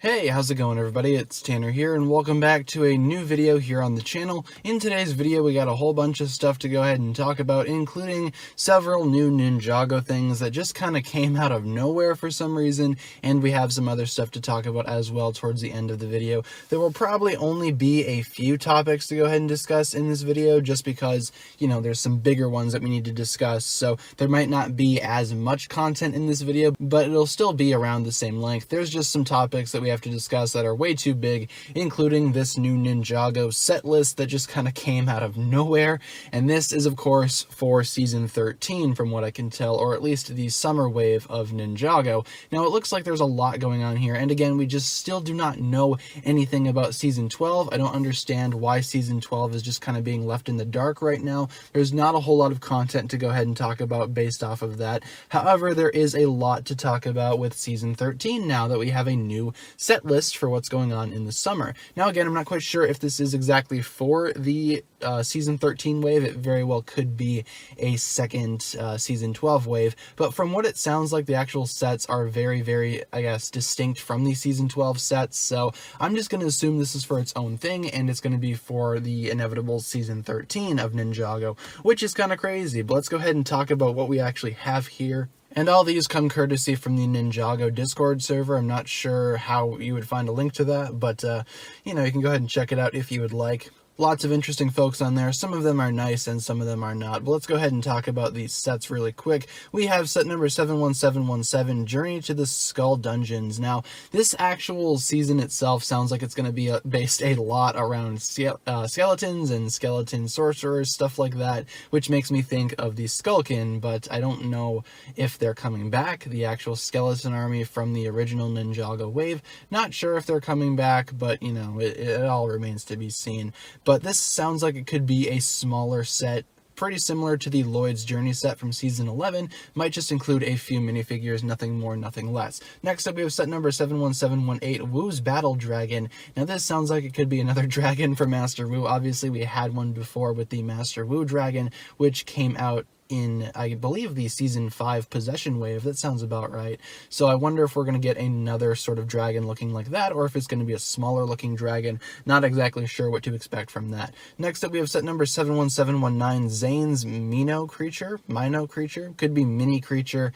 Hey, how's it going everybody? It's Tanner here and welcome back to a new video here on the channel. In today's video we got a whole bunch of stuff to go ahead and talk about, including several new Ninjago things that just kind of came out of nowhere for some reason, and we have some other stuff to talk about as well towards the end of the video. There will probably only be a few topics to go ahead and discuss in this video just because, you know, there's some bigger ones that we need to discuss, so there might not be as much content in this video, but it'll still be around the same length. There's just some topics that we have to discuss that are way too big, including this new Ninjago set list that just kind of came out of nowhere. And this is of course for season 13 from what I can tell, or at least the summer wave of Ninjago. Now it looks like there's a lot going on here, and again, we just still do not know anything about season 12. I don't understand why season 12 is just kind of being left in the dark right now. There's not a whole lot of content to go ahead and talk about based off of that. However, there is a lot to talk about with season 13 now that we have a new set list for what's going on in the summer. Now again, I'm not quite sure if this is exactly for the season 13 wave. It very well could be a second season 12 wave, but from what it sounds like, the actual sets are very, I guess, distinct from the season 12 sets, so I'm just going to assume this is for its own thing, and it's going to be for the inevitable season 13 of Ninjago, which is kind of crazy. But let's go ahead and talk about what we actually have here. And all these come courtesy from the Ninjago Discord server. I'm not sure how you would find a link to that, but, you know, you can go ahead and check it out if you would like. Lots of interesting folks on there. Some of them are nice and some of them are not. But let's go ahead and talk about these sets really quick. We have set number 71717, Journey to the Skull Dungeons. Now, this actual season itself sounds like it's going to be based a lot around skeletons and skeleton sorcerers, stuff like that, which makes me think of the Skullkin, but I don't know if they're coming back, the actual skeleton army from the original Ninjago wave. Not sure if they're coming back, but, you know, it all remains to be seen. But this sounds like it could be a smaller set, pretty similar to the Lloyd's Journey set from season 11, might just include a few minifigures, nothing more, nothing less. Next up we have set number 71718, Wu's Battle Dragon. Now this sounds like it could be another dragon for Master Wu. Obviously we had one before with the Master Wu dragon, which came out in, I believe, the season 5 possession wave. That sounds about right. So I wonder if we're going to get another sort of dragon looking like that, or if it's going to be a smaller looking dragon. Not exactly sure what to expect from that. Next up we have set number 71719, Zane's Mino creature. Could be mini creature.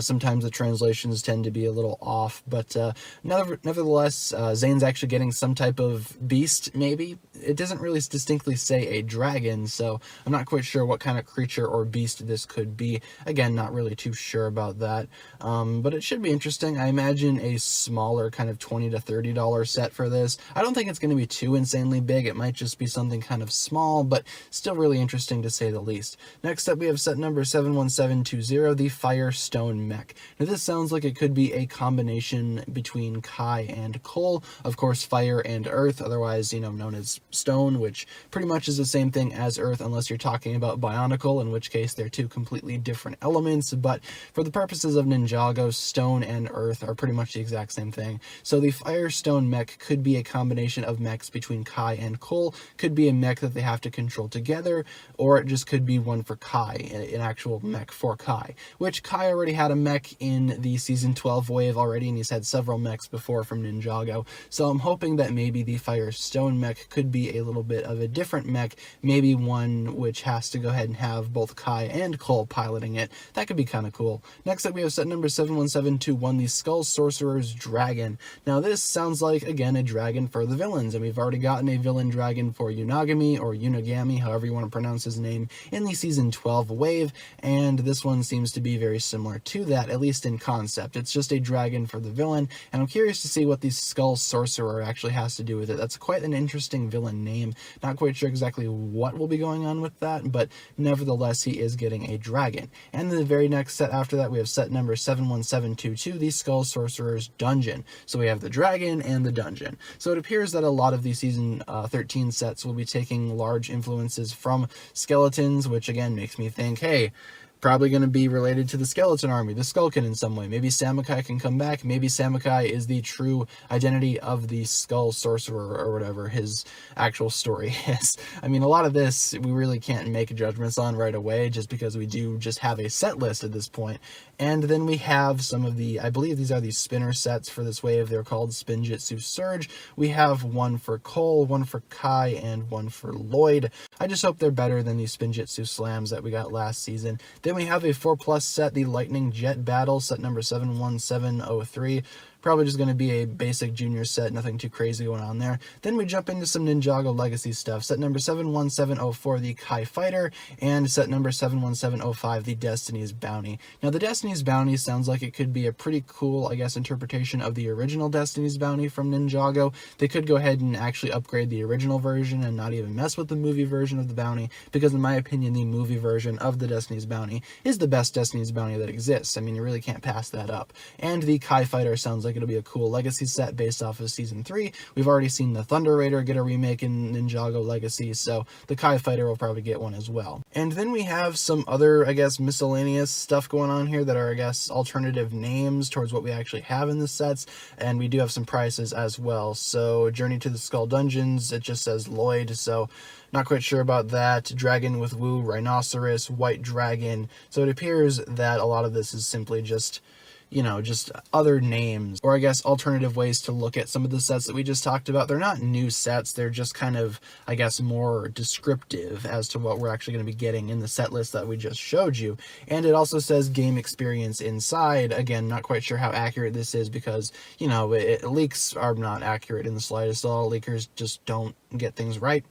Sometimes the translations tend to be a little off, but nevertheless, Zane's actually getting some type of beast, maybe. It doesn't really distinctly say a dragon, so I'm not quite sure what kind of creature or beast this could be. Again, not really too sure about that, but it should be interesting. I imagine a smaller kind of $20 to $30 set for this. I don't think it's going to be too insanely big. It might just be something kind of small, but still really interesting to say the least. Next up we have set number 71720, the Firestone Mech. Now this sounds like it could be a combination between Kai and Coal, of course fire and earth, otherwise, you know, known as stone, which pretty much is the same thing as earth unless you're talking about Bionicle, in which case they're two completely different elements. But for the purposes of Ninjago, stone and earth are pretty much the exact same thing. So the Firestone Mech could be a combination of mechs between Kai and Coal, could be a mech that they have to control together, or it just could be one for Kai, an actual mech for Kai, which Kai already had a mech in the season 12 wave already, and he's had several mechs before from Ninjago. So I'm hoping that maybe the Firestone Mech could be a little bit of a different mech, maybe one which has to go ahead and have both Kai and Cole piloting it. That could be kind of cool. Next up we have set number 71721, the Skull Sorcerer's Dragon. Now this sounds like, again, a dragon for the villains, and we've already gotten a villain dragon for Unagami, or Unagami, however you want to pronounce his name, in the season 12 wave, and this one seems to be very similar to that, at least in concept. It's just a dragon for the villain, and I'm curious to see what the Skull Sorcerer actually has to do with it. That's quite an interesting villain name. Not quite sure exactly what will be going on with that, but nevertheless he is getting a dragon. And the very next set after that we have set number 71722, the Skull Sorcerer's Dungeon. So we have the dragon and the dungeon. So it appears that a lot of the season 13 sets will be taking large influences from skeletons, which again makes me think, hey, probably going to be related to the Skeleton Army, the Skullkin in some way. Maybe Samukai can come back. Maybe Samukai is the true identity of the Skull Sorcerer, or whatever his actual story is. I mean, a lot of this we really can't make judgments on right away, just because we do just have a set list at this point. And then we have some of the, I believe these are the spinner sets for this wave. They're called Spinjitzu Surge. We have one for Cole, one for Kai, and one for Lloyd. I just hope they're better than the Spinjitzu Slams that we got last season. Then we have a 4+ set, the Lightning Jet Battle, set number 71703. Probably just going to be a basic junior set, nothing too crazy going on there. Then we jump into some Ninjago Legacy stuff. Set number 71704, the Kai Fighter, and set number 71705, the Destiny's Bounty. Now, the Destiny's Bounty sounds like it could be a pretty cool, I guess, interpretation of the original Destiny's Bounty from Ninjago. They could go ahead and actually upgrade the original version and not even mess with the movie version of the bounty, because in my opinion, the movie version of the Destiny's Bounty is the best Destiny's Bounty that exists. I mean, you really can't pass that up. And the Kai Fighter sounds like it'll be a cool legacy set based off of Season 3. We've already seen the Thunder Raider get a remake in Ninjago Legacy, so the Kai Fighter will probably get one as well. And then we have some other, I guess, miscellaneous stuff going on here that are, I guess, alternative names towards what we actually have in the sets, and we do have some prices as well. So Journey to the Skull Dungeons, it just says Lloyd, so not quite sure about that. Dragon with Woo, Rhinoceros, White Dragon. So it appears that a lot of this is simply just, you know, just other names, or I guess alternative ways to look at some of the sets that we just talked about. They're not new sets, they're just kind of, I guess, more descriptive as to what we're actually going to be getting in the set list that we just showed you. And it also says game experience inside. Again, not quite sure how accurate this is, because, you know, leaks are not accurate in the slightest. A lot of leakers just don't get things right.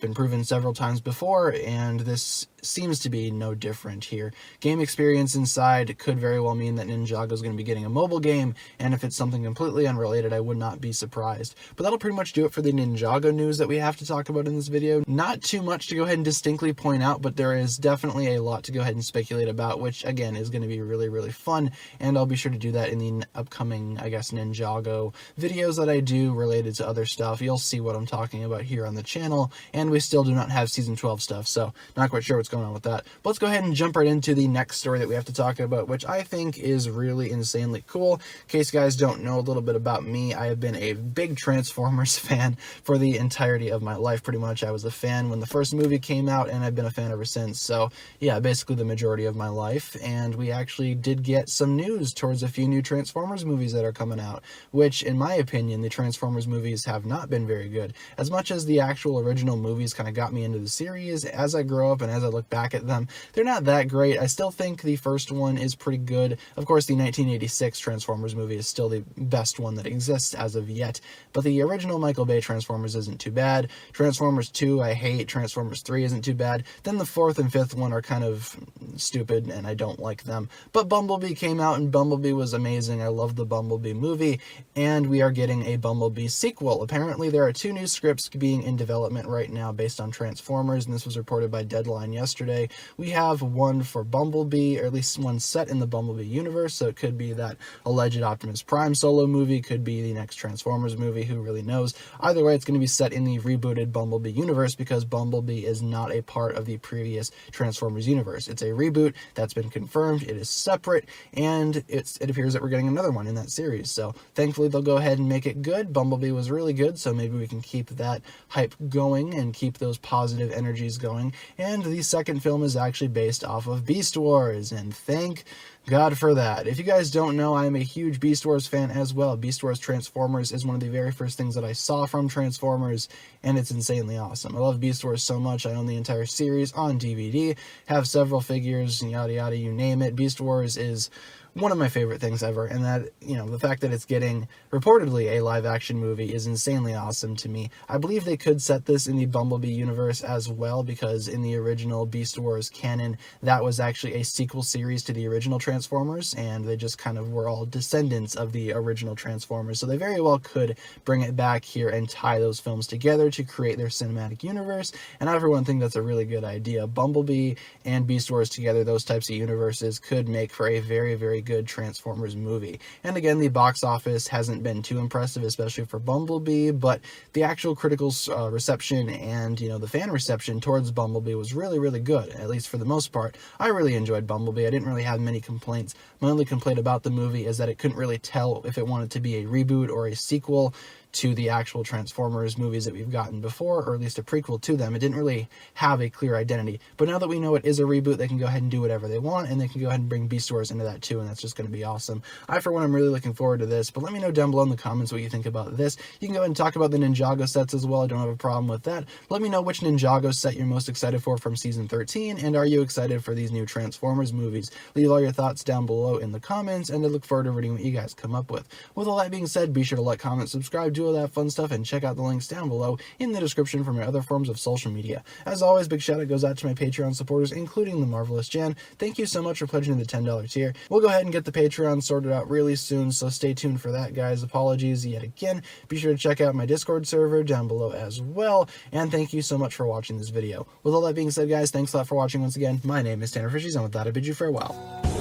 Been proven several times before, and this seems to be no different here. Game experience inside could very well mean that Ninjago is going to be getting a mobile game, and if it's something completely unrelated, I would not be surprised. But that'll pretty much do it for the Ninjago news that we have to talk about in this video. Not too much to go ahead and distinctly point out, but there is definitely a lot to go ahead and speculate about, which again is going to be really, really fun, and I'll be sure to do that in the upcoming, I guess, Ninjago videos that I do related to other stuff. You'll see what I'm talking about here on the channel, and we still do not have Season 12 stuff, so not quite sure what's going on with that. But let's go ahead and jump right into the next story that we have to talk about, which I think is really insanely cool. In case you guys don't know a little bit about me, I have been a big Transformers fan for the entirety of my life, pretty much. I was a fan when the first movie came out, and I've been a fan ever since. So yeah, basically the majority of my life. And we actually did get some news towards a few new Transformers movies that are coming out, which in my opinion, the Transformers movies have not been very good. As much as the actual original movies kind of got me into the series, as I grow up and as I look back at them, they're not that great. I still think the first one is pretty good. Of course, the 1986 Transformers movie is still the best one that exists as of yet, but the original Michael Bay Transformers isn't too bad. Transformers 2 I hate. Transformers 3 isn't too bad. Then the 4th and 5th one are kind of stupid and I don't like them. But Bumblebee came out and Bumblebee was amazing. I love the Bumblebee movie, and we are getting a Bumblebee sequel. Apparently there are 2 new scripts being in development right now based on Transformers, and this was reported by Deadline yesterday. We have one for Bumblebee, or at least one set in the Bumblebee universe, so it could be that alleged Optimus Prime solo movie, could be the next Transformers movie, who really knows. Either way, it's going to be set in the rebooted Bumblebee universe, because Bumblebee is not a part of the previous Transformers universe. It's a reboot that's been confirmed, it is separate, and it appears that we're getting another one in that series, so thankfully they'll go ahead and make it good. Bumblebee was really good, so maybe we can keep that hype going and keep those positive energies going. And the second film is actually based off of Beast Wars, and thank God for that. If you guys don't know, I am a huge Beast Wars fan as well. Beast Wars Transformers is one of the very first things that I saw from Transformers, and it's insanely awesome. I love Beast Wars so much. I own the entire series on DVD, have several figures, yada yada, you name it. Beast Wars is one of my favorite things ever, and that, you know, the fact that it's getting reportedly a live action movie is insanely awesome to me. I believe they could set this in the Bumblebee universe as well, because in the original Beast Wars canon, that was actually a sequel series to the original Transformers, and they just kind of were all descendants of the original Transformers, so they very well could bring it back here and tie those films together to create their cinematic universe, and I, for one, think that's a really good idea. Bumblebee and Beast Wars together, those types of universes, could make for a very, very good Transformers movie. And again, the box office hasn't been too impressive, especially for Bumblebee, but the actual critical reception and, the fan reception towards Bumblebee was really, really good, at least for the most part. I really enjoyed Bumblebee. I didn't really have many complaints. My only complaint about the movie is that it couldn't really tell if it wanted to be a reboot or a sequel to the actual Transformers movies that we've gotten before, or at least a prequel to them. It didn't really have a clear identity. But now that we know it is a reboot, they can go ahead and do whatever they want, and they can go ahead and bring Beast Wars into that too, and that's just going to be awesome. I, for one, am really looking forward to this, but let me know down below in the comments what you think about this. You can go ahead and talk about the Ninjago sets as well. I don't have a problem with that. Let me know which Ninjago set you're most excited for from Season 13, and are you excited for these new Transformers movies? Leave all your thoughts down below in the comments, and I look forward to reading what you guys come up with. With all that being said, be sure to like, comment, subscribe, do all that fun stuff, and check out the links down below in the description for my other forms of social media. As always, big shout out goes out to my Patreon supporters, including the Marvelous Jan. Thank you so much for pledging the $10 tier. We'll go ahead and get the Patreon sorted out really soon, so stay tuned for that, guys. Apologies yet again. Be sure to check out my Discord server down below as well, and thank you so much for watching this video. With all that being said, guys, thanks a lot for watching once again. My name is TannerFishies, and with that, I bid you farewell.